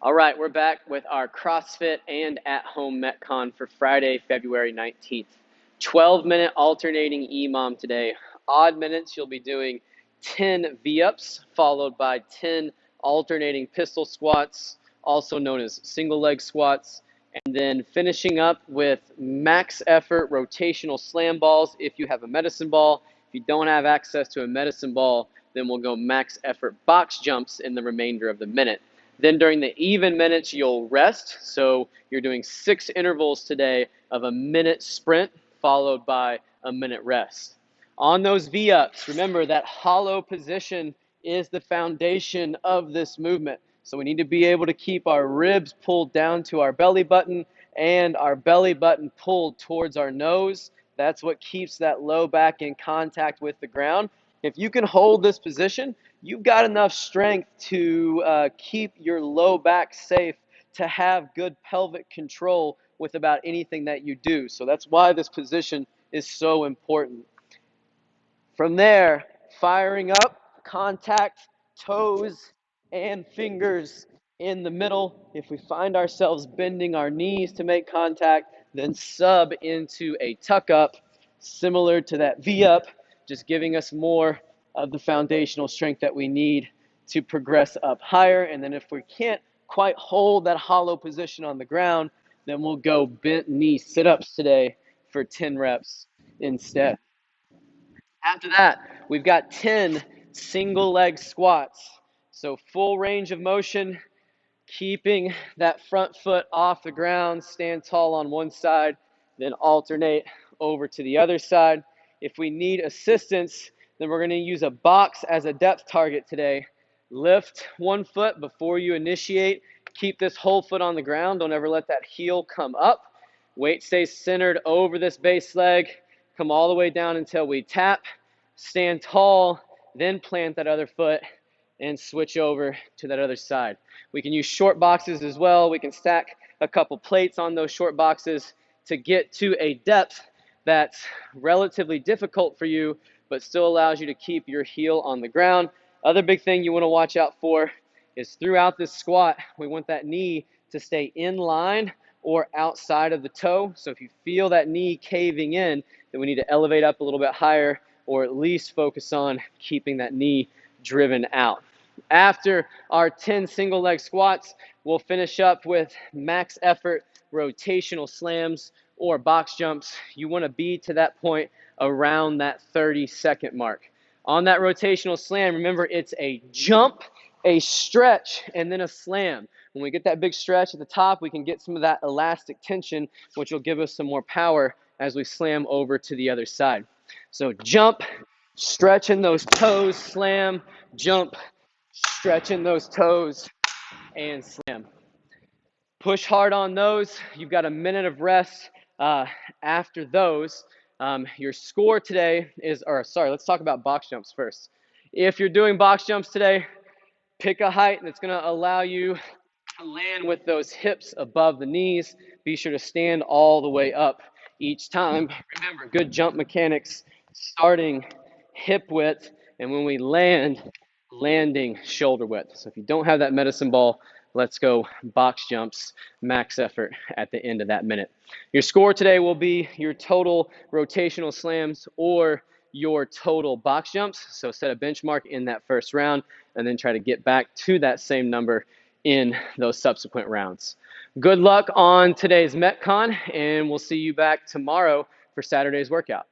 All right, we're back with our CrossFit and at-home Metcon for Friday, February 19th. 12-minute alternating EMOM today. Odd minutes, you'll be doing 10 V-ups, followed by 10 alternating pistol squats, also known as single leg squats, and then finishing up with max effort rotational slam balls if you have a medicine ball. If you don't have access to a medicine ball, then we'll go max effort box jumps in the remainder of the minute. Then during the even minutes, you'll rest. So you're doing 6 intervals today of a minute sprint followed by a minute rest. On those V-ups, remember that hollow position is the foundation of this movement. So we need to be able to keep our ribs pulled down to our belly button and our belly button pulled towards our nose. That's what keeps that low back in contact with the ground. If you can hold this position, you've got enough strength to keep your low back safe, to have good pelvic control with about anything that you do. So that's why this position is so important. From there, firing up, contact, toes and fingers in the middle. If we find ourselves bending our knees to make contact, then sub into a tuck up, similar to that V-up, just giving us more of the foundational strength that we need to progress up higher. And then if we can't quite hold that hollow position on the ground, then we'll go bent knee sit-ups today for 10 reps instead. After that, we've got 10 single leg squats. So full range of motion, keeping that front foot off the ground, stand tall on one side, then alternate over to the other side. If we need assistance, then we're going to use a box as a depth target today. Lift one foot before you initiate. Keep this whole foot on the ground. Don't ever let that heel come up. Weight stays centered over this base leg. Come all the way down until we tap. Stand tall, then plant that other foot and switch over to that other side. We can use short boxes as well. We can stack a couple plates on those short boxes to get to a depth that's relatively difficult for you, but still allows you to keep your heel on the ground. Other big thing you want to watch out for is throughout this squat, we want that knee to stay in line or outside of the toe. So if you feel that knee caving in, then we need to elevate up a little bit higher, or at least focus on keeping that knee driven out. After our 10 single leg squats, we'll finish up with max effort rotational slams or box jumps. You want to be to that point around that 30-second mark. On that rotational slam, remember it's a jump, a stretch, and then a slam. When we get that big stretch at the top, we can get some of that elastic tension, which will give us some more power as we slam over to the other side. So jump, stretching those toes, slam, jump, stretching those toes, and slam. Push hard on those. You've got a minute of rest after those. Your score today is, let's talk about box jumps first. If you're doing box jumps today, pick a height that's going to allow you to land with those hips above the knees. Be sure to stand all the way up each time. Remember, good jump mechanics, starting hip width, and when we land, landing shoulder width. So if you don't have that medicine ball, let's go box jumps, max effort at the end of that minute. Your score today will be your total rotational slams or your total box jumps. So set a benchmark in that first round and then try to get back to that same number in those subsequent rounds. Good luck on today's Metcon, and we'll see you back tomorrow for Saturday's workout.